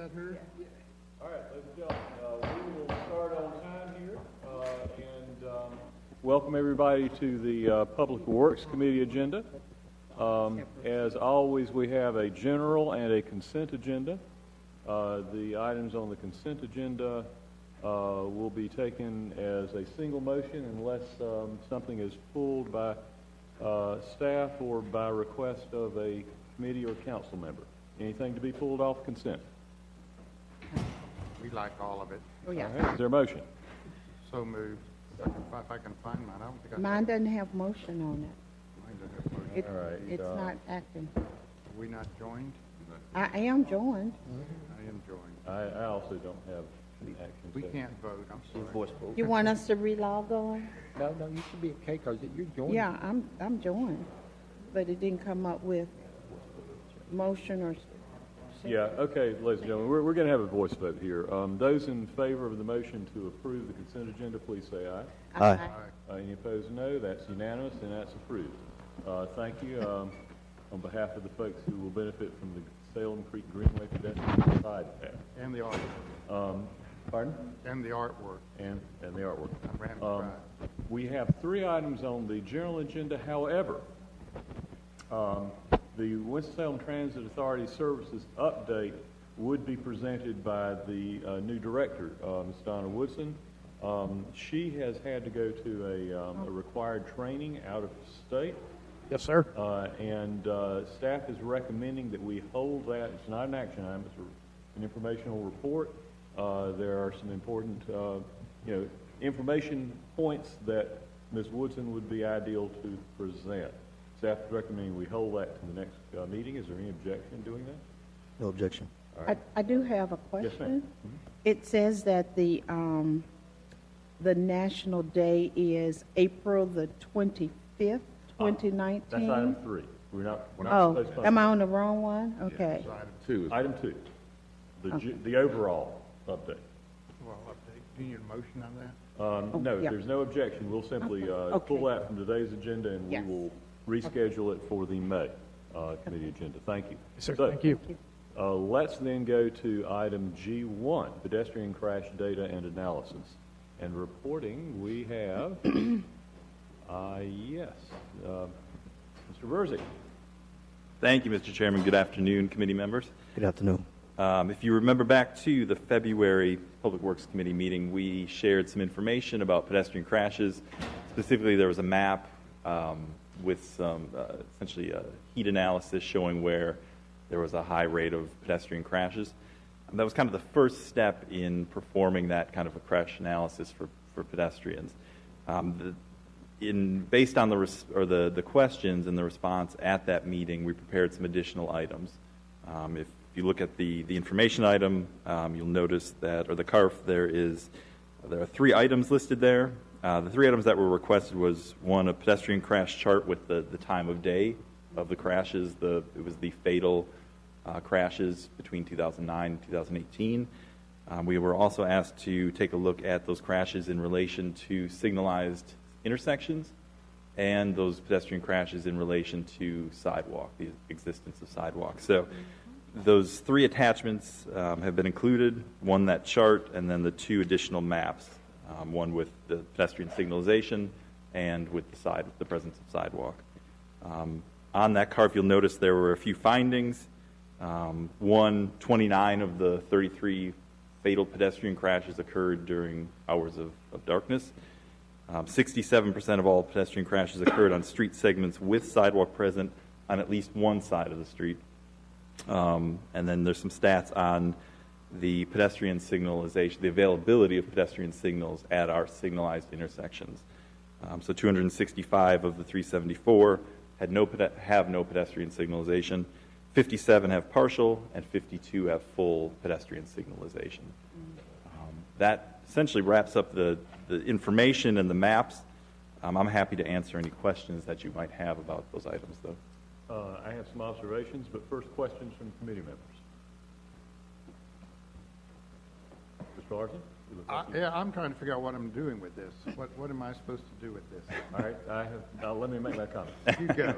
that heard? All right, ladies and gentlemen, we will start on time here and welcome everybody to the Public Works Committee agenda. As always, we have a general and a consent agenda. The items on the consent agenda will be taken as a single motion unless something is pulled by staff or by request of a committee or council member. Anything to be pulled off consent? We like all of it. Oh, yeah. All right, is there a motion? So moved. If I can find mine, I don't think I Mine doesn't have motion on Mine doesn't have motion. it. All right, It's not acting. Are we not joined? I am joined. I am joined. I also don't have an action. We set. can't vote, I'm sorry. Voice vote. You want us to relog on? No, you should be okay because you're joining. Yeah, I'm joined, but it didn't come up with motion or. Yeah, okay, ladies and gentlemen, we're going to have a voice vote here. Those in favor of the motion to approve the consent agenda, please say aye. Aye. All right. Any opposed, no. That's unanimous, and that's approved. Thank you on behalf of the folks who will benefit from the Salem Creek Greenway pedestrian side path. And the artwork. Pardon? And the artwork. And the artwork. I ran by. We have 3 items on the general agenda. However, the Winston-Salem Transit Authority Services update would be presented by the new director, Ms. Donna Woodson. She has had to go to a required training out of state. Yes, sir. And staff is recommending that we hold that. It's not an action item, it's an informational report. There are some important information points that Ms. Woodson would be ideal to present. Staff is recommending we hold that to the next meeting. Is there any objection in doing that? No objection. All right. I do have a Yes, question. ma'am. It says that the national day is April the 25th, 2019. That's item 3. We're not Oh, postponing. am I on the wrong one? Okay. It's item 2. Item 2, the overall update. Well, update. Do you need a motion on that? No, yeah. if there's no objection, we'll simply Okay. pull that from today's agenda, and Yes. we will reschedule it for the May committee agenda. Thank you. Yes, sir. So, Thank you. let's then go to item G1, pedestrian crash data and analysis. And reporting, we have, yes, Mr. Verzik. Thank you, Mr. Chairman. Good afternoon, committee members. Good afternoon. If you remember back to the February Public Works Committee meeting, we shared some information about pedestrian crashes. Specifically, there was a map with some essentially a heat analysis showing where there was a high rate of pedestrian crashes. And that was kind of the first step in performing that kind of a crash analysis for pedestrians. Based on the questions and the response at that meeting, we prepared some additional items. If you look at the information item, you'll notice that, or the CARF, there are 3 items listed there. The 3 items that were requested was, 1, a pedestrian crash chart with the time of day of the crashes. It was the fatal crashes between 2009 and 2018. We were also asked to take a look at those crashes in relation to signalized intersections and those pedestrian crashes in relation to sidewalk, the existence of sidewalks. So those 3 attachments have been included, 1 that chart, and then the 2 additional maps, 1 with the pedestrian signalization and with the presence of sidewalk. On that CARF, you'll notice there were a few findings. 29 of the 33 fatal pedestrian crashes occurred during hours of darkness. 67% of all pedestrian crashes occurred on street segments with sidewalk present on at least one side of the street. And then there's some stats on the pedestrian signalization, the availability of pedestrian signals at our signalized intersections. So 265 of the 374 have no pedestrian signalization. 57 have partial, and 52 have full pedestrian signalization. That essentially wraps up the information and the maps. I'm happy to answer any questions that you might have about those items, though. I have some observations, but first questions from committee members. Mr. Larson? you look like you- Yeah, I'm trying to figure out what I'm doing with this. What am I supposed to do with this? All right, let me make my comment. You go.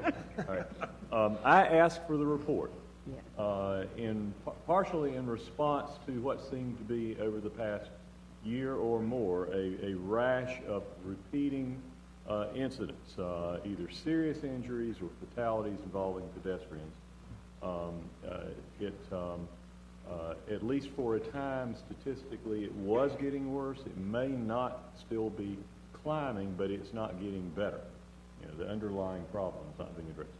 All right. I asked for the report. Yeah. Partially in response to what seemed to be over the past year or more a rash of repeating incidents, either serious injuries or fatalities involving pedestrians. At least for a time, statistically, it was getting worse. It may not still be climbing, but it's not getting better. You know, the underlying problem is not being addressed.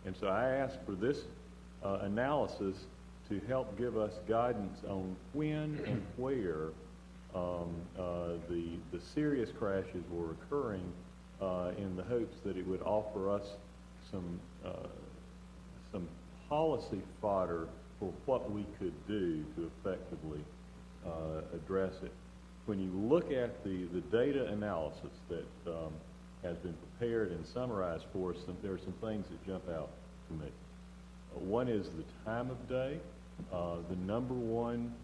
And so I asked for this analysis to help give us guidance on when and where the serious crashes were occurring, in the hopes that it would offer us some policy fodder for what we could do to effectively address it. When you look at the data analysis that has been prepared and summarized for us, there are some things that jump out to me. One is the time of day. The number one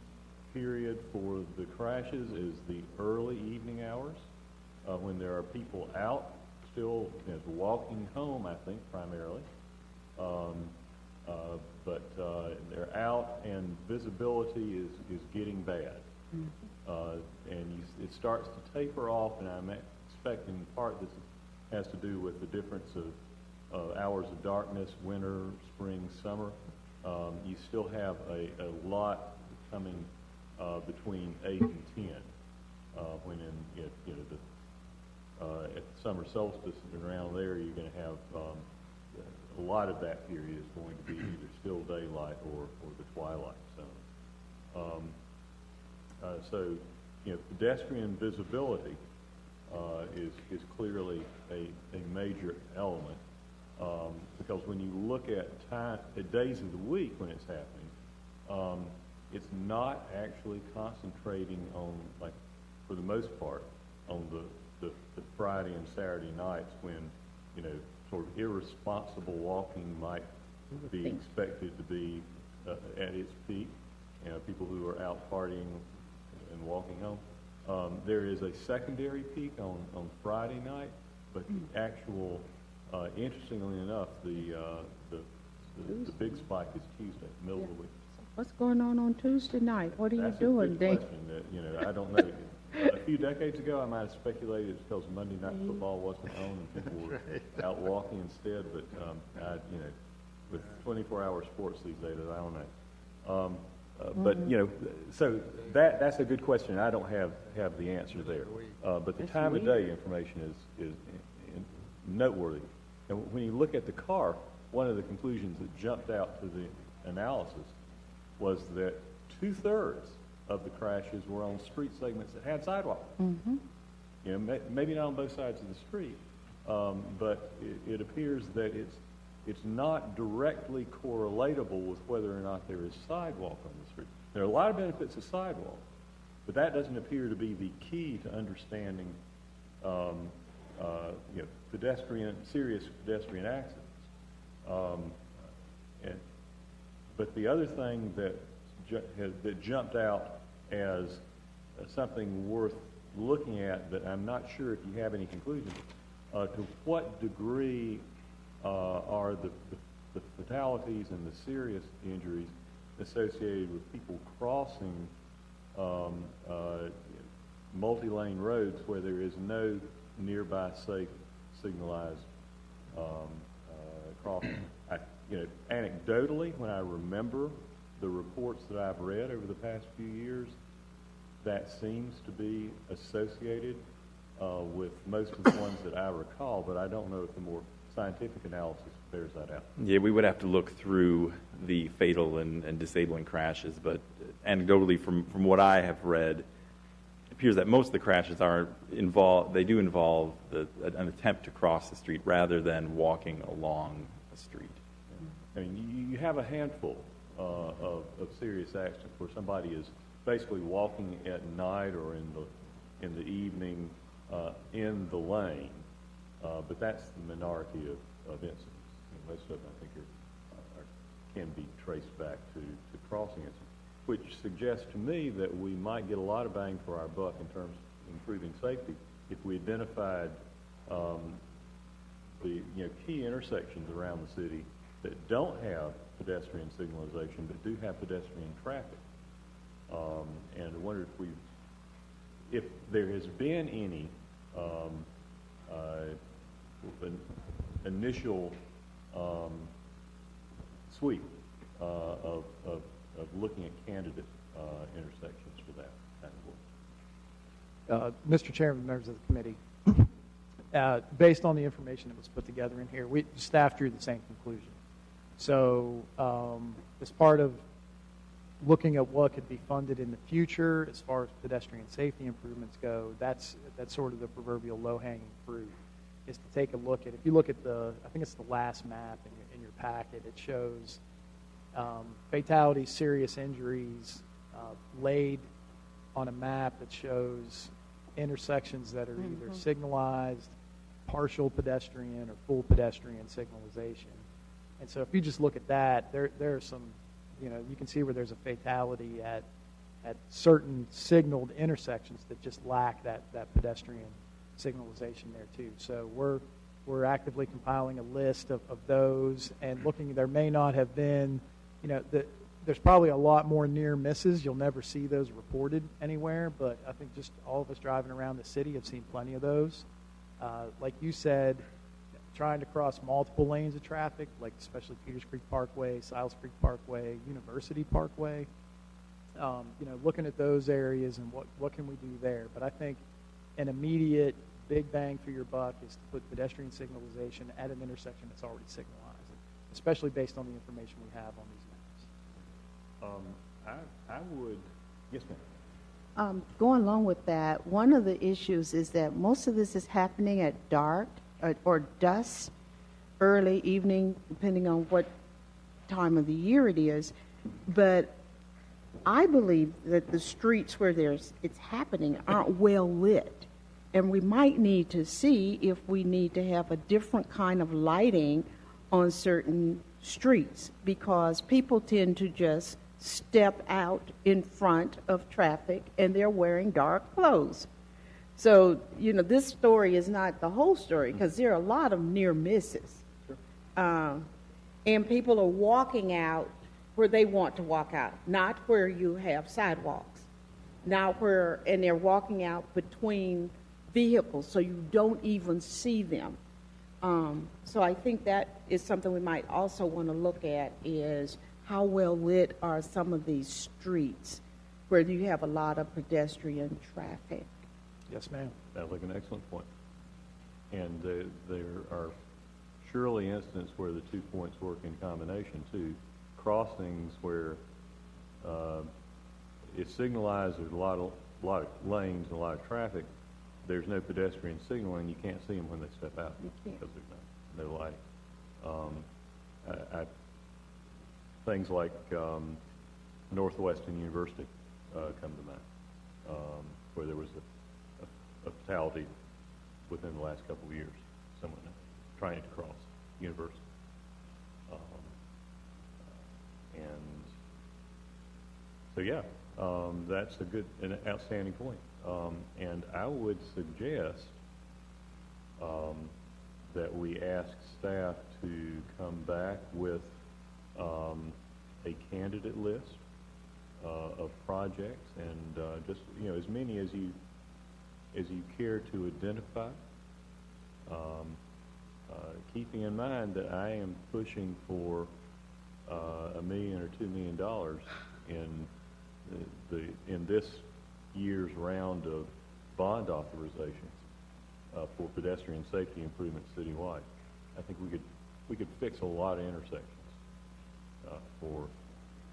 period for the crashes is the early evening hours, when there are people out still walking home, I think, primarily. But they're out and visibility is getting bad. It starts to taper off, and I'm expecting in part this has to do with the difference of hours of darkness, winter, spring, summer. You still have a lot coming between 8 and 10, when at the summer solstice and around there, you're going to have a lot of that period is going to be either still daylight or the twilight zone. So, pedestrian visibility is clearly a major element, because when you look at days of the week when it's happening, it's not actually concentrating on, like, for the most part, on the Friday and Saturday nights when, sort of irresponsible walking might be expected to be at its peak. People who are out partying and walking home. There is a secondary peak on Friday night, but the actual, interestingly enough, the big spike is Tuesday, middle of the week. What's going on Tuesday night? What are you doing, That's a Dave? good question that, I don't know. A few decades ago, I might have speculated it's because Monday Night Football wasn't on and people were out walking instead, but, with 24-hour sports these days, I don't know. But, so that's a good question. I don't have the answer there. But the time of day information is noteworthy. And when you look at the car, one of the conclusions that jumped out to the analysis was that 2/3 of the crashes were on street segments that had sidewalks. Maybe not on both sides of the street, but it appears that it's not directly correlatable with whether or not there is sidewalk on the street. There are a lot of benefits of sidewalk, but that doesn't appear to be the key to understanding serious pedestrian accidents. But the other thing that jumped out as something worth looking at, but I'm not sure if you have any conclusions, to what degree are the fatalities and the serious injuries associated with people crossing multi-lane roads where there is no nearby safe signalized crossing. Anecdotally, when I remember the reports that I've read over the past few years, that seems to be associated with most of the ones that I recall, but I don't know if the more scientific analysis bears that out. Yeah, we would have to look through the fatal and disabling crashes, but anecdotally, from what I have read, it appears that most of the crashes do involve an attempt to cross the street rather than walking along a street. I mean, you have a handful of serious accidents where somebody is basically walking at night or in the evening in the lane, but that's the minority of incidents. Most of them, I think, can be traced back to crossing incidents, which suggests to me that we might get a lot of bang for our buck in terms of improving safety if we identified the key intersections around the city that don't have pedestrian signalization but do have pedestrian traffic. And I wonder if there has been any initial sweep of looking at candidate intersections for that kind of work. Mr. Chairman, members of the committee, based on the information that was put together in here, staff drew the same conclusion. So as part of looking at what could be funded in the future as far as pedestrian safety improvements go, that's sort of the proverbial low-hanging fruit, is to take a look at, if you look at I think it's the last map in your packet, it shows fatalities, serious injuries laid on a map that shows intersections that are either signalized, partial pedestrian, or full pedestrian signalization. And so if you just look at that, there are some, you can see where there's a fatality at certain signaled intersections that just lack that pedestrian signalization there too. So we're actively compiling a list of those and looking. There may not have been, there's probably a lot more near misses. You'll never see those reported anywhere, but I think just all of us driving around the city have seen plenty of those. Like you said, trying to cross multiple lanes of traffic, like especially Peters Creek Parkway, Siles Creek Parkway, University Parkway, looking at those areas and what can we do there. But I think an immediate big bang for your buck is to put pedestrian signalization at an intersection that's already signalized, especially based on the information we have on these maps. I would, yes, ma'am. Going along with that, one of the issues is that most of this is happening at dark or dusk, early evening, depending on what time of the year it is. But I believe that the streets where it's happening aren't well lit. And we might need to see if we need to have a different kind of lighting on certain streets, because people tend to just step out in front of traffic and they're wearing dark clothes. So, this story is not the whole story, because there are a lot of near misses. Sure. And people are walking out where they want to walk out, not where you have sidewalks, and they're walking out between vehicles, so you don't even see them. So I think that is something we might also want to look at, is how well lit are some of these streets where you have a lot of pedestrian traffic. Yes, ma'am. Sounds like an excellent point. And there are surely instances where the 2 points work in combination too. Crossings where it's signalized, there's a lot of lanes and a lot of traffic. There's no pedestrian signaling. You can't see them when they step out because there's no lighting. Things like Northwestern University come to mind, where there was a fatality within the last couple of years, someone trying to cross University. And so, yeah, that's an outstanding point. And I would suggest that we ask staff to come back with a candidate list of projects, and just as many as you care to identify, keeping in mind that I am pushing for $1 million or $2 million in this year's round of bond authorizations for pedestrian safety improvements citywide. I think we could fix a lot of intersections for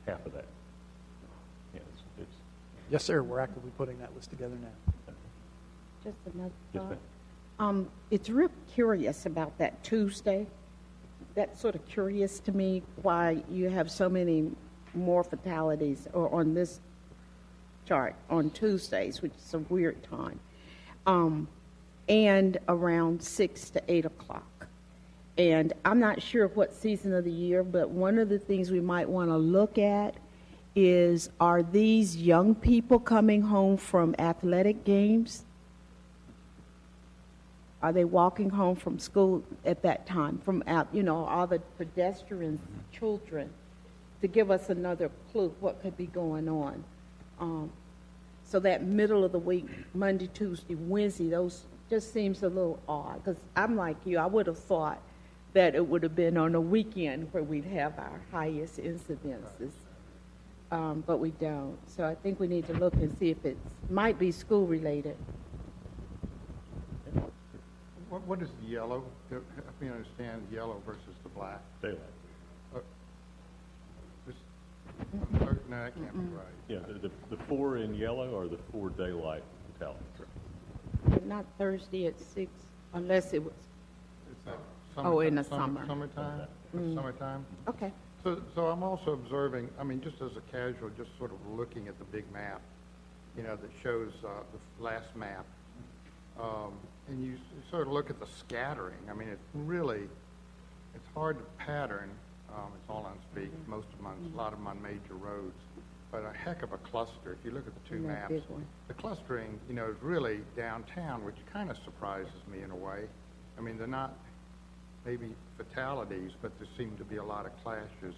half of that. Yeah, it's Yes, sir. We're actively putting that list together now. Just another Yes, thought. ma'am. It's real curious about that Tuesday. That's sort of curious to me, why you have so many more fatalities on this chart on Tuesdays, which is a weird time, and around 6 to 8 o'clock. And I'm not sure what season of the year, but one of the things we might want to look at is, are these young people coming home from athletic games? Are they walking home from school at that time, from out, all the pedestrians, children, to give us another clue what could be going on. So that middle of the week, Monday, Tuesday, Wednesday, those just seems a little odd, because I'm like you, I would have thought that it would have been on a weekend where we'd have our highest incidences, but we don't. So I think we need to look and see if it might be school-related. What is the yellow? Help me understand yellow versus the black. Daylight. No, that can't be right. Yeah, the 4 in yellow are the 4 daylight fatalities. Not Thursday at 6, unless it was, Is that in the summer. Summertime? Summertime? okay. So I'm also observing, just as a casual, just sort of looking at the big map, that shows the last map. And you sort of look at the scattering. It's hard to pattern. It's all on speak, a lot of them on major roads. But a heck of a cluster. If you look at the two And that maps, big one. the clustering, is really downtown, which kind of surprises me in a way. They're not maybe fatalities, but there seem to be a lot of clashes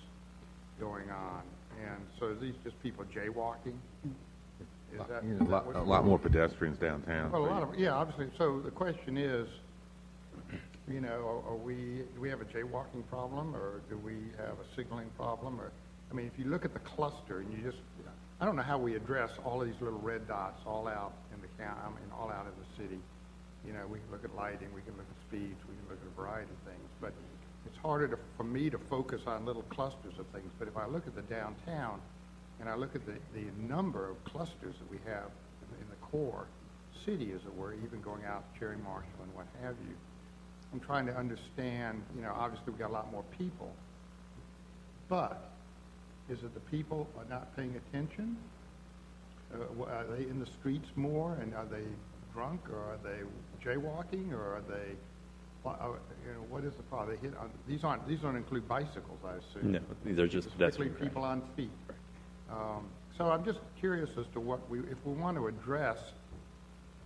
going on. And so are these just people jaywalking? Is that, A lot more pedestrians downtown. well, obviously. So the question is, do we have a jaywalking problem, or do we have a signaling problem? Or, if you look at the cluster and I don't know how we address all of these little red dots all out in the all out in the city. We can look at lighting, we can look at speeds, we can look at a variety of things, but it's harder for me to focus on little clusters of things. But if I look at the downtown, and I look at the number of clusters that we have in the core city, as it were, even going out to Cherry Marshall and what have you, I'm trying to understand, obviously we've got a lot more people, but is it the people are not paying attention? Are they in the streets more, and are they drunk, or are they jaywalking, or are they, what is the problem? These don't include bicycles, I assume. No, these are just Particularly pedestrian people on feet. So I'm just curious as to if we want to address,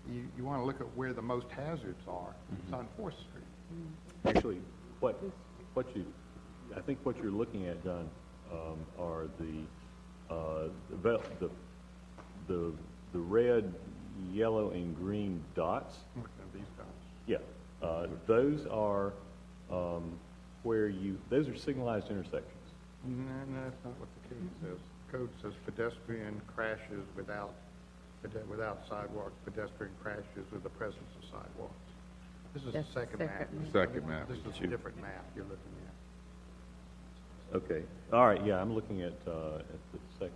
you want to look at where the most hazards are. It's on 4th Street. Actually, I think what you're looking at, John, are the red, yellow, and green dots. I'm looking at these dots. Yeah, those are those are signalized intersections. No, that's not what the code says. The code says pedestrian crashes without sidewalks, pedestrian crashes with the presence of sidewalks. This is the That's the second map. Second map. This is a different map you're looking at. Okay. All right. Yeah, I'm looking at the second.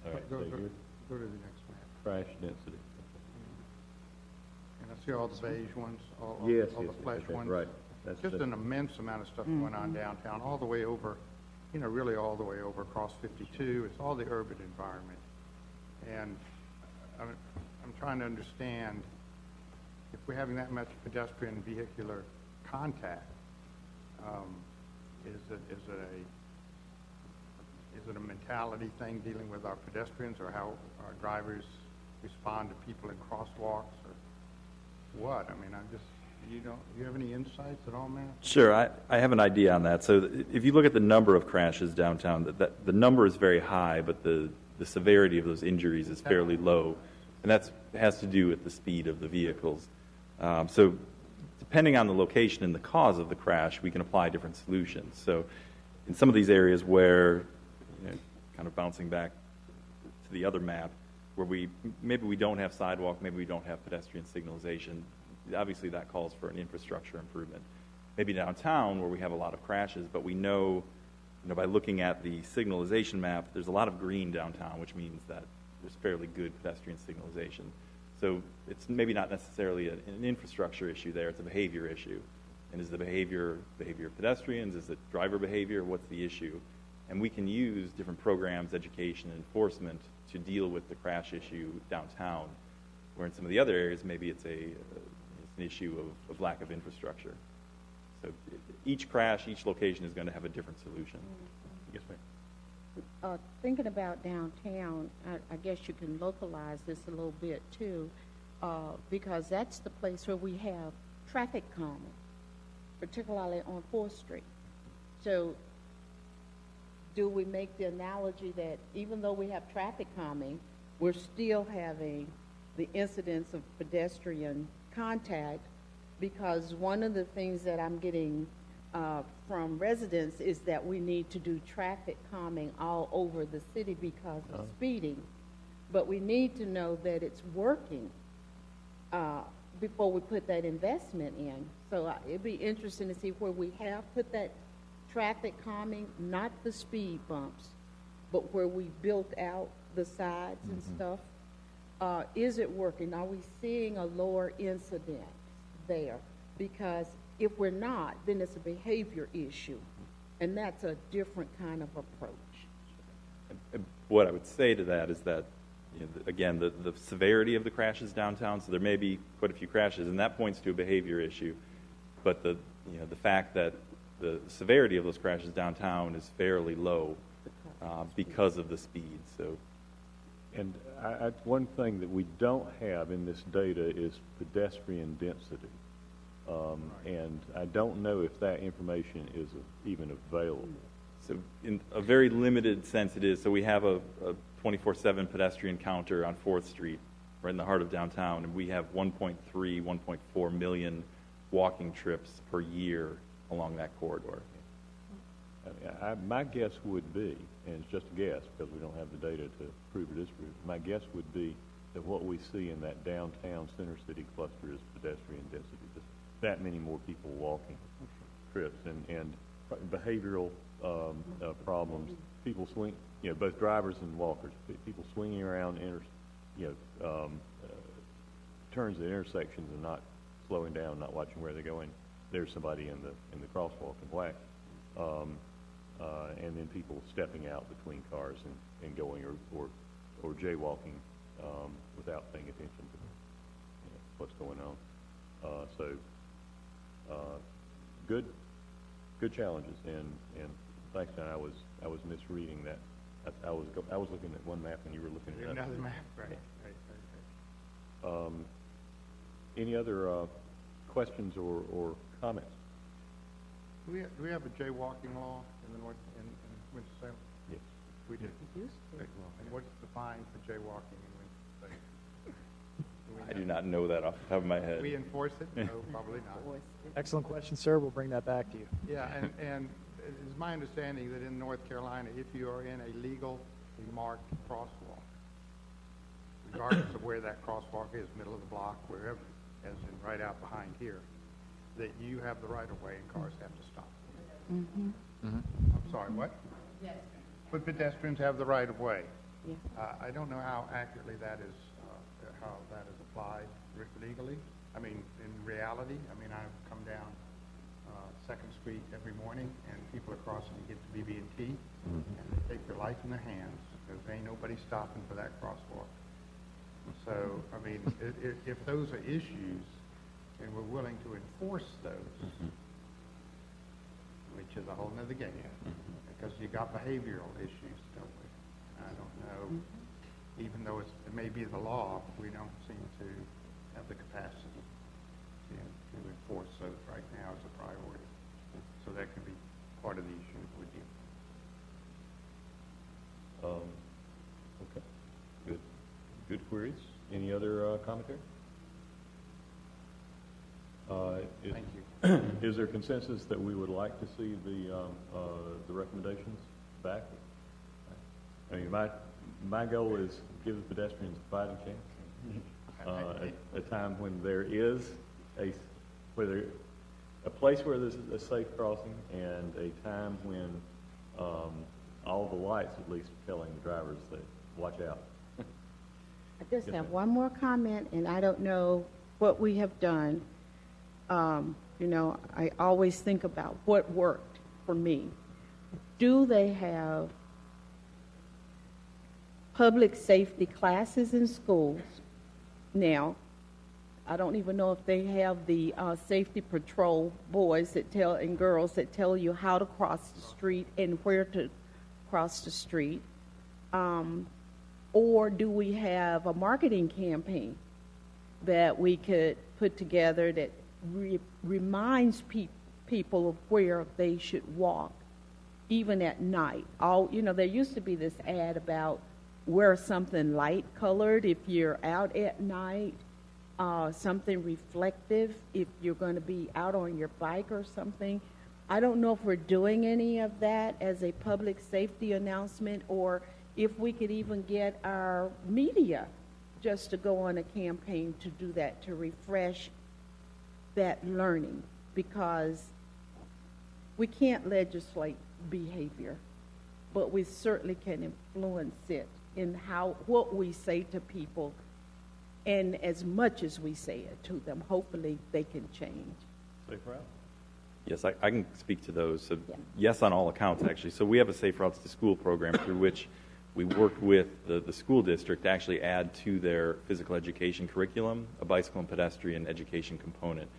All right. Go So to you're the next map. crash density. And I see all the beige ones, all Yes. the flesh Okay, ones. right. That's Just the- an immense amount of stuff going on downtown, all the way over, really all the way over across 52. It's all the urban environment. And I'm trying to understand, if we're having that much pedestrian vehicular contact, is it a mentality thing dealing with our pedestrians, or how our drivers respond to people in crosswalks, or what? Do you have any insights at all, Matt? Sure, I have an idea on that. So if you look at the number of crashes downtown, the number is very high, but the severity of those injuries is fairly low, and that has to do with the speed of the vehicles. So depending on the location and the cause of the crash, we can apply different solutions. So in some of these areas where, kind of bouncing back to the other map, where maybe we don't have sidewalk, maybe we don't have pedestrian signalization, obviously that calls for an infrastructure improvement. Maybe downtown, where we have a lot of crashes, but we know, by looking at the signalization map, there's a lot of green downtown, which means that there's fairly good pedestrian signalization. So it's maybe not necessarily an infrastructure issue there, it's a behavior issue. And is the behavior of pedestrians, is it driver behavior, what's the issue? And we can use different programs, education, and enforcement to deal with the crash issue downtown, where in some of the other areas, maybe it's an issue of lack of infrastructure. So each crash, each location is going to have a different solution. Yes, ma'am. Thinking about downtown, I guess you can localize this a little bit too, because that's the place where we have traffic calming, particularly on 4th Street. So do we make the analogy that even though we have traffic calming, we're still having the incidence of pedestrian contact? Because one of the things that I'm getting from residents is that we need to do traffic calming all over the city because of speeding. But we need to know that it's working before we put that investment in. So it'd be interesting to see where we have put that traffic calming, not the speed bumps, but where we built out the sides and stuff. Is it working? Are we seeing a lower incidence there? Because if we're not, then it's a behavior issue, and that's a different kind of approach. What I would say to that is that, again, the severity of the crashes downtown, so there may be quite a few crashes, and that points to a behavior issue. But the fact that the severity of those crashes downtown is fairly low because of the speed. So, And one thing that we don't have in this data is pedestrian density. And I don't know if that information is even available. So in a very limited sense it is. So we have a 24/7 pedestrian counter on 4th Street, right in the heart of downtown, and we have 1.3, 1.4 million walking trips per year along that corridor. My guess would be, and it's just a guess because we don't have the data to prove it is true, my guess would be that what we see in that downtown center city cluster is pedestrian density. Just that many more people walking trips and behavioral problems. People swing, both drivers and walkers. People swinging around, turns at intersections and not slowing down, not watching where they're going. There's somebody in the crosswalk and whack. And then people stepping out between cars and going or jaywalking without paying attention to what's going on. Good challenges, and thanks, John. I was misreading that. I was looking at one map and you were looking at Another map, right. Any other questions or comments? Do we have a jaywalking law in the in Winston-Salem? Yes. We do. And what's the fine for jaywalking in Winston-Salem? I do not know that off the top of my head. We enforce it? No, probably not. Excellent question, sir. We'll bring that back to you. Yeah, and it's my understanding that in North Carolina, if you are in a legally marked crosswalk, regardless of where that crosswalk is, middle of the block, wherever, as in right out behind here, that you have the right of way and cars have to stop. I'm sorry, what? But pedestrians have the right of way. Yeah. I don't know how accurately that is, how that is applied legally. I mean, in reality, I come down 2nd Street every morning, and people are crossing to get to BB&T, and they take their life in their hands because there ain't nobody stopping for that crosswalk. So, if those are issues, and we're willing to enforce those, which is a whole nother game, because you got behavioral issues, don't we? I don't know, even though it may be the law, we don't seem to have the capacity to enforce those right now as a priority. So that could be part of the issue with you. Okay. Good queries. Any other commentary? Thank you. Is there consensus that we would like to see the recommendations back? My goal is give the pedestrians a fighting chance. A time when there is a place where there's a safe crossing, and a time when all the lights at least are telling the drivers that watch out. I just have one more comment, and I don't know what we have done. I always think about what worked for me. Do they have public safety classes in schools? Now, I don't even know if they have the safety patrol boys and girls that tell you how to cross the street and where to cross the street. Or do we have a marketing campaign that we could put together that reminds people of where they should walk, even at night. There used to be this ad about wear something light colored if you're out at night, something reflective if you're going to be out on your bike or something. I don't know if we're doing any of that as a public safety announcement, or if we could even get our media just to go on a campaign to do that, to refresh that learning, because we can't legislate behavior, but we certainly can influence it in what we say to people, and as much as we say it to them, hopefully they can change. Safe route? Yes, I can speak to those. So Yeah. yes, on all accounts, actually. So we have a Safe Routes to School program through which we worked with the school district to actually add to their physical education curriculum a bicycle and pedestrian education component.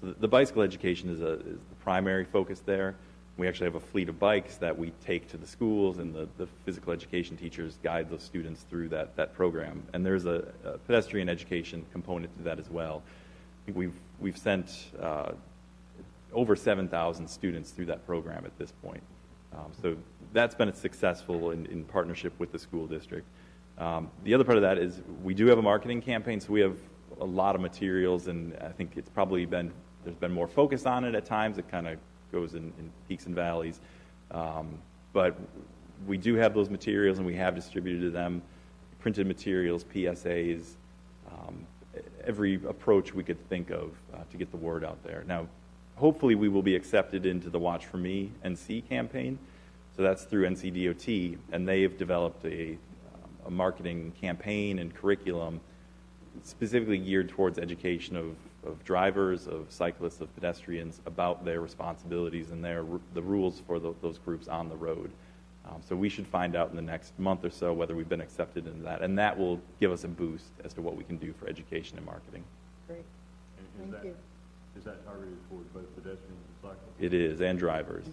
So the bicycle education is the primary focus there. We actually have a fleet of bikes that we take to the schools, and the physical education teachers guide those students through that program. And there's a pedestrian education component to that as well. I think we've sent over 7,000 students through that program at this point. So that's been successful in partnership with the school district. The other part of that is we do have a marketing campaign, so we have a lot of materials, and I think it's probably there's been more focus on it at times. It kind of goes in peaks and valleys. But we do have those materials, and we have distributed them, printed materials, PSAs, every approach we could think of to get the word out there. Now, hopefully we will be accepted into the Watch for Me NC campaign. So that's through NCDOT, and they have developed a marketing campaign and curriculum specifically geared towards education of drivers, of cyclists, of pedestrians about their responsibilities and the rules for those groups on the road. So we should find out in the next month or so whether we've been accepted into that, and that will give us a boost as to what we can do for education and marketing. Great. And Thank you. Is that targeted towards both pedestrians and cyclists? It is, and drivers,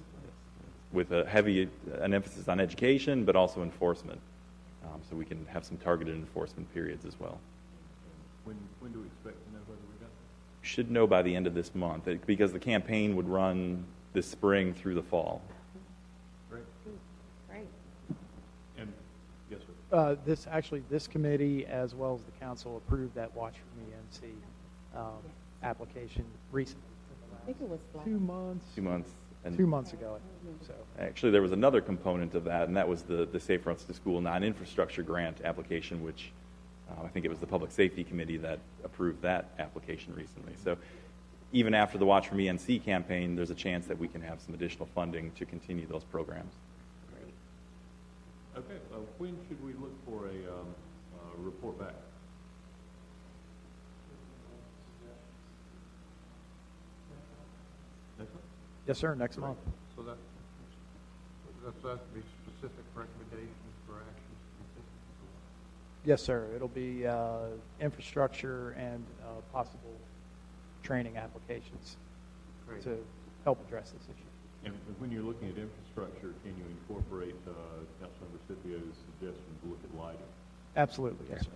with an emphasis on education, but also enforcement. So we can have some targeted enforcement periods as well. When do we expect to know whether we got that? Should know by the end of this month, because the campaign would run this spring through the fall. Great. Great. And, yes, sir. This committee, as well as the council, approved that Watch for Me NC application recently. I think it was 2 months. 2 months. And 2 months ago, I think. So. actually, there was another component of that, and that was the Safe Routes to School non-infrastructure grant application, which I think it was the Public Safety Committee that approved that application recently. So even after the Watch for Me NC campaign, there's a chance that we can have some additional funding to continue those programs. Okay, when should we look for a report back? Next month? Yes, sir, next month. So that's to be specific recommendations for actions to be taken. Yes, sir. It'll be infrastructure and possible training applications Great. to help address this issue. And when you're looking at infrastructure, can you incorporate Councilmember Scipio's suggestion to look at lighting? Absolutely, yes, sir.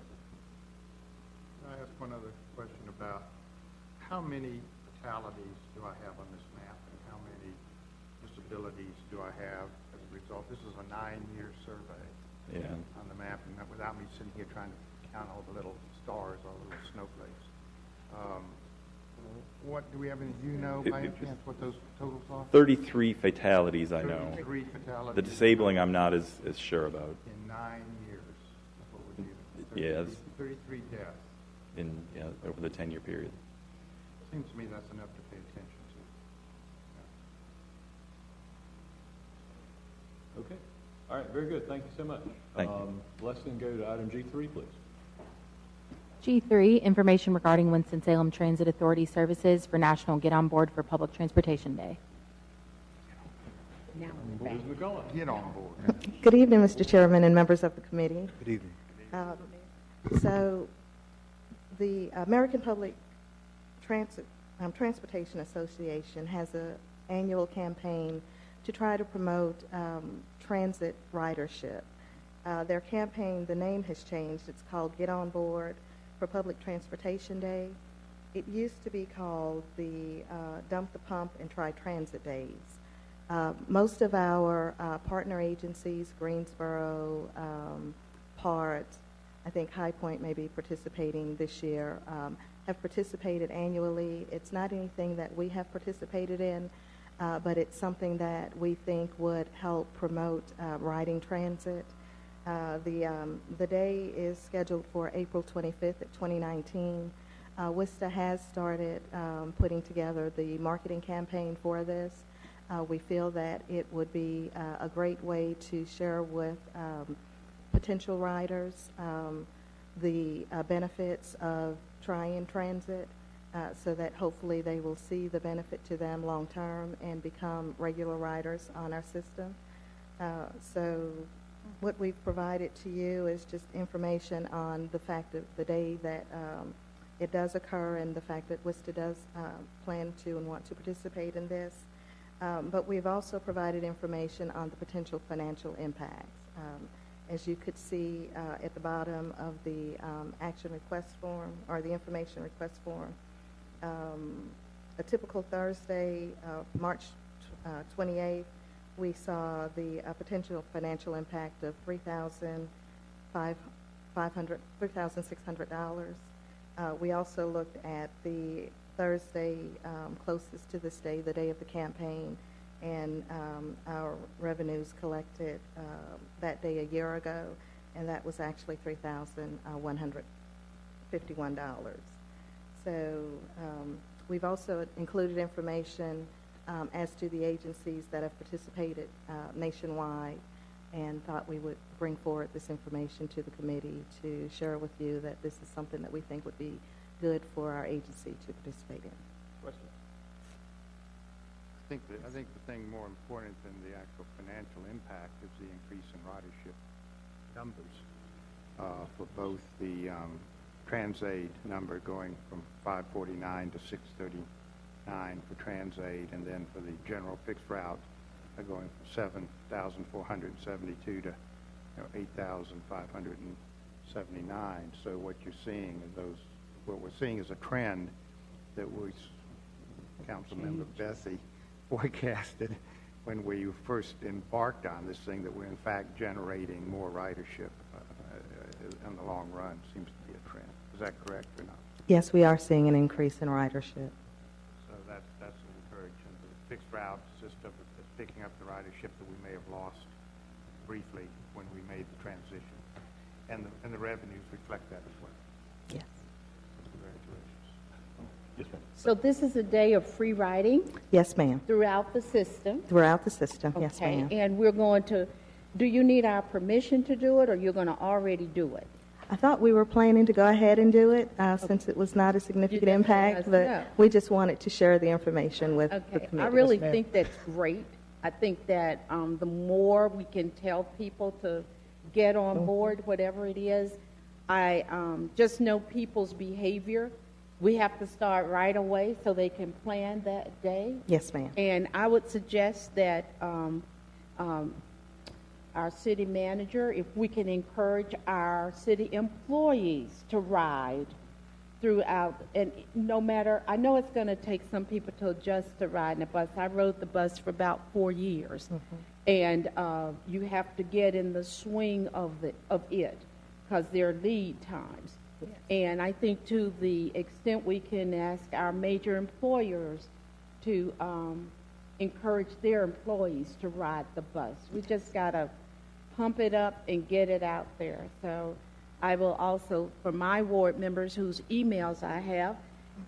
Can I ask one other question about how many fatalities do I have on this map, and how many disabilities do I have as a result? This is a 9-year survey on the map, and without me sitting here trying to count all the little stars, all the little snowflakes. What do we have any? Do you know by any chance what those totals are? 33 fatalities, I know. 33 fatalities. The disabling, I'm not as sure about. In 9 years, is what we're dealing with. Yes. 33 deaths. Over the 10-year period. Seems to me that's enough to pay attention to. Okay. All right, very good. Thank you so much. Thank you. Let's then go to item G3, please. G3, information regarding Winston-Salem Transit Authority services for National Get On Board for Public Transportation Day. Now we're back. Ms. McCollum. Get on board. Good evening, Mr. Chairman and members of the committee. Good evening. So the American Public Transportation Association has an annual campaign to try to promote transit ridership. Their campaign, the name has changed. It's called Get On Board for Public Transportation Day. It used to be called the Dump the Pump and Try Transit Days. Most of our partner agencies, Greensboro, Parts, I think High Point may be participating this year, have participated annually. It's not anything that we have participated in, but it's something that we think would help promote riding transit. The day is scheduled for April 25th of 2019. WISTA has started putting together the marketing campaign for this. We feel that it would be a great way to share with potential riders the benefits of trying transit so that hopefully they will see the benefit to them long term and become regular riders on our system. So what we've provided to you is just information on the fact of the day that it does occur and the fact that WISTA does plan to and want to participate in this. But we've also provided information on the potential financial impacts. As you could see at the bottom of the action request form or the information request form, a typical Thursday, March 28th, we saw the potential financial impact of $3,600. We also looked at the Thursday closest to this day, the day of the campaign, and our revenues collected that day a year ago, and that was actually $3,151. So we've also included information as to the agencies that have participated nationwide, and thought we would bring forward this information to the committee to share with you that this is something that we think would be good for our agency to participate in. Questions? I think the thing more important than the actual financial impact is the increase in ridership numbers for both the TransAid number going from 549 to 639 for TransAid, and then for the general fixed route going from 7,472 to 8,579. So what you're seeing is what we're seeing is a trend that was Councilmember Bessie forecasted when we first embarked on this thing, that we're in fact generating more ridership in the long run. Seems to be a trend. Is that correct or not? Yes, we are seeing an increase in ridership. So that's an encouragement. The fixed route system is picking up the ridership that we may have lost briefly when we made the transition, and the revenues reflect that as well. Yes. Congratulations. Yes, ma'am. So this is a day of free riding Yes, ma'am. throughout the system? Throughout the system. Yes, Okay, ma'am. and we're going to, do you need our permission to do it, or you're going to already do it? I thought we were planning to go ahead and do it since it was not a significant You just let impact, us but know. we just wanted to share the information with the Okay, committee. I really Yes, ma'am. think that's great. I think that the more we can tell people to get on board, whatever it is, I just know people's behavior. We have to start right away so they can plan that day. Yes, ma'am. And I would suggest that our city manager, if we can encourage our city employees to ride throughout, and no matter, I know it's going to take some people to adjust to riding a bus. I rode the bus for about 4 years, and you have to get in the swing of it because there are lead times. And I think to the extent we can ask our major employers to encourage their employees to ride the bus. We just got to pump it up and get it out there. So I will also, for my ward members whose emails I have,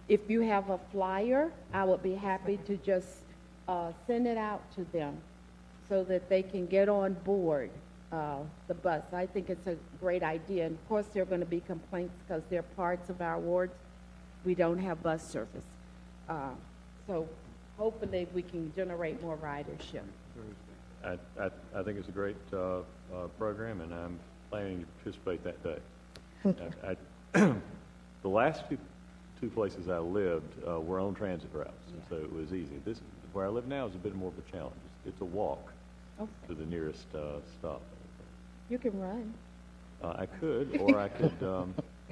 if you have a flyer, I would be happy to just send it out to them so that they can get on board the bus. I think it's a great idea. And of course, there are going to be complaints because there are parts of our wards we don't have bus service. So hopefully we can generate more ridership. I think it's a great program, and I'm planning to participate that day. The last two places I lived were on transit routes, and so it was easy. Where I live now is a bit more of a challenge. It's a walk to the nearest stop. You can run. I could, or I could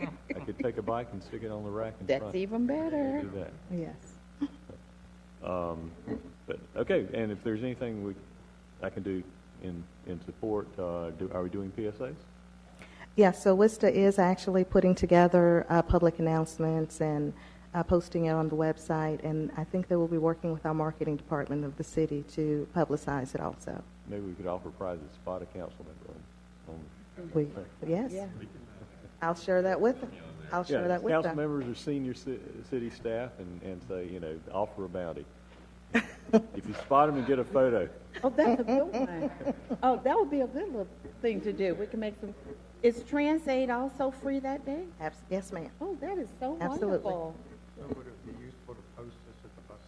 I could take a bike and stick it on the rack in front. That's even better. Do that. Yes. But, okay, and if there's anything I can do in support, are we doing PSAs? Yes, so WISTA is actually putting together public announcements and posting it on the website, and I think they will be working with our marketing department of the city to publicize it also. Maybe we could offer prizes, spot a council member Yes. I'll share that with them. I'll share that with council them. members or senior city staff and say, offer a bounty. If you spot them and get a photo. Oh, that's a good one. Oh, that would be a good little thing to do. We can make some. Is Transaid also free that day? Yes, ma'am. Oh, that is so Absolutely. wonderful. So would it be useful to post this at the bus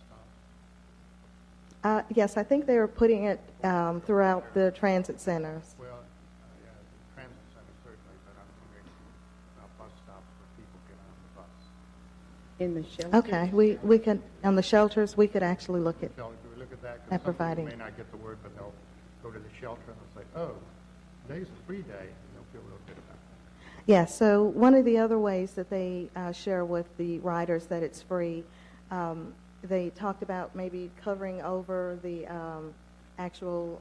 stop? Yes, I think they are putting it throughout the transit centers. Well, yeah, the transit center certainly, but I'm thinking about bus stops where people get on the bus. In the shelter. Okay, we can, on the shelters, we could actually look at, So do we look at that? 'Cause At some people providing. may not get the word, but they'll go to the shelter and they'll say, oh, today's a free day, and they'll feel real good about it. yeah, so one of the other ways that they share with the riders that it's free, they talked about maybe covering over the actual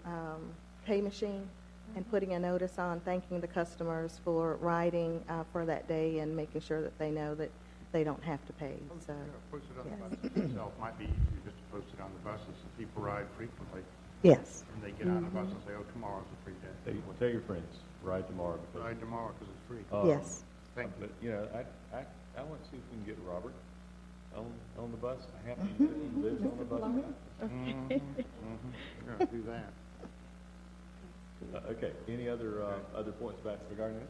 pay machine and putting a notice on thanking the customers for riding for that day and making sure that they know that they don't have to pay. So, Post it on yes. the buses itself. Might be easier just to post it on the buses, so people ride frequently, yes. and they get on the bus and say, oh, tomorrow's a free day. Tell your friends, ride tomorrow. Because, Ride tomorrow because it's free. Yes. Thank you. But, I want to see if we can get Robert on the bus. I happen to know he lives on the bus. We're going to do that. Okay, any other points regarding this?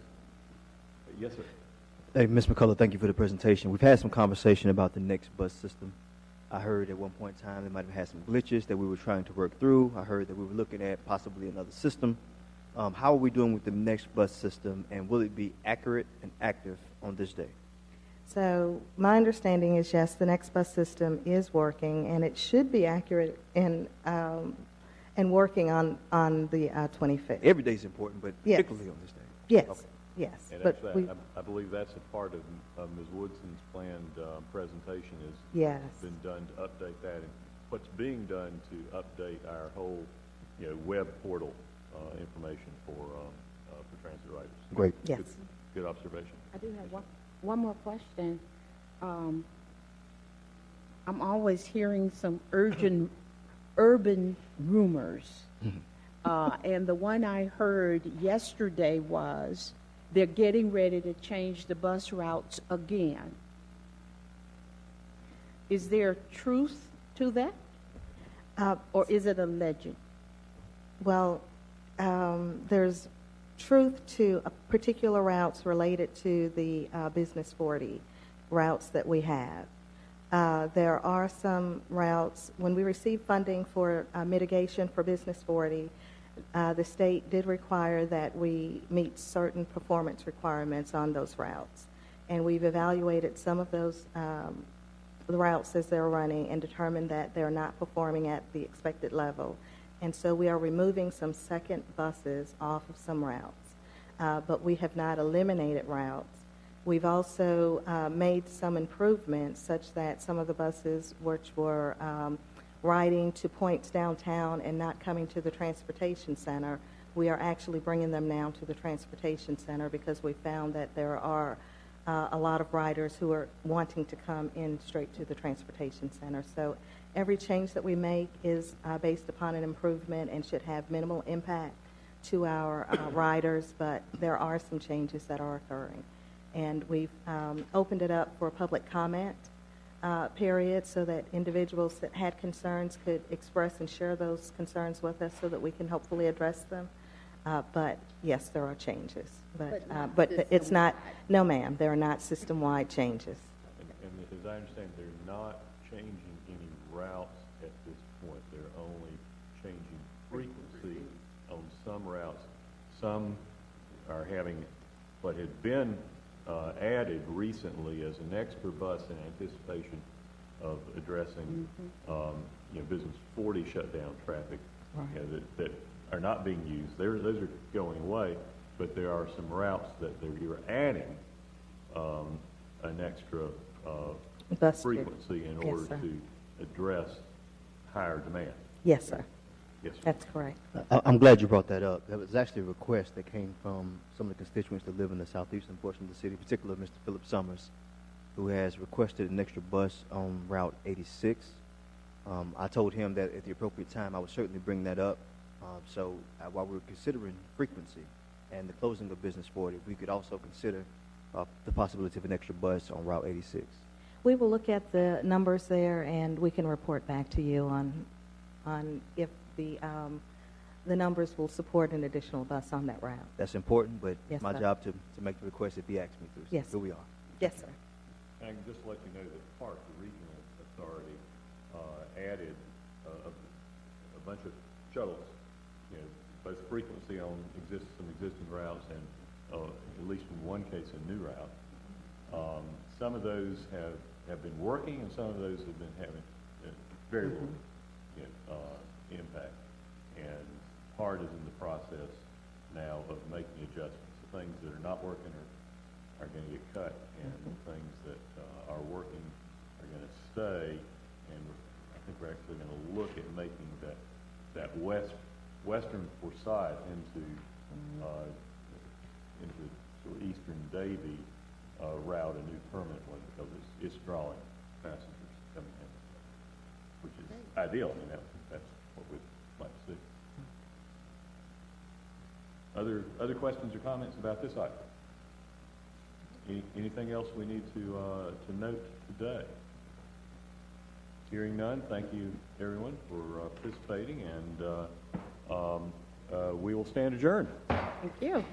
Yes, sir. Hey, Ms. McCullough, thank you for the presentation. We've had some conversation about the next bus system. I heard at one point in time they might have had some glitches that we were trying to work through. I heard that we were looking at possibly another system. How are we doing with the next bus system, and will it be accurate and active on this day? So my understanding is, yes, the next bus system is working, and it should be accurate and working on the 25th. Every day is important, but Yes. particularly on this day. Yes, Okay. yes. And But actually, we, I believe that's a part of Ms. Woodson's planned presentation is yes, been done to update that, and what's being done to update our whole, web portal information for transit riders. Great. yes. Good observation. I do have one more question. I'm always hearing some urban rumors. And the one I heard yesterday was they're getting ready to change the bus routes again. Is there truth to that? Or is it a legend? Well, there's truth to particular routes related to the Business 40 routes that we have. There are some routes, when we receive funding for mitigation for Business 40, the state did require that we meet certain performance requirements on those routes. And we've evaluated some of those the routes as they're running and determined that they're not performing at the expected level. And so we are removing some second buses off of some routes. But we have not eliminated routes. We've also made some improvements such that some of the buses which were riding to points downtown and not coming to the transportation center, we are actually bringing them now to the transportation center because we found that there are a lot of riders who are wanting to come in straight to the transportation center. So every change that we make is based upon an improvement and should have minimal impact to our riders, but there are some changes that are occurring. And we've opened it up for a public comment period so that individuals that had concerns could express and share those concerns with us so that we can hopefully address them. But yes, there are changes. But it's not, no ma'am, there are not system-wide changes. And as I understand, they're not changing any routes at this point. They're only changing frequency on some routes. Some are having what had been added recently as an extra bus in anticipation of addressing Business 40 shutdown traffic that are not being used. Those are going away, but there are some routes that they're adding an extra Bus fare. frequency in Yes, order sir. to address higher demand. Yes, sir. Yes, sir. That's correct. I'm glad you brought that up. That was actually a request that came from some of the constituents that live in the southeastern portion of the city, particularly Mr. Philip Summers, who has requested an extra bus on Route 86. I told him that at the appropriate time I would certainly bring that up. So while we're considering frequency and the closing of business 40, we could also consider the possibility of an extra bus on Route 86. We will look at the numbers there, and we can report back to you on if the numbers will support an additional bus on that route. That's important, but Yes, it's my sir. job to make the request if he asks me to. So Yes. here we are. Yes, sir. And I can just let you know that Park, the regional authority, added a bunch of shuttles, you know, both frequency on some existing routes and at least in one case a new route. Some of those have been working, and some of those have been having very little impact. And Part is in the process now of making adjustments. The things that are not working are going to get cut, and the things that are working are going to stay. And I think we're actually going to look at making that western Forsyth into sort of eastern Davie route a new permanent one, because it's drawing passengers coming in, which is ideal. I mean, that's what we'd like to see. Other questions or comments about this item? Anything else we need to note today? Hearing none, thank you everyone for participating, and we will stand adjourned. Thank you.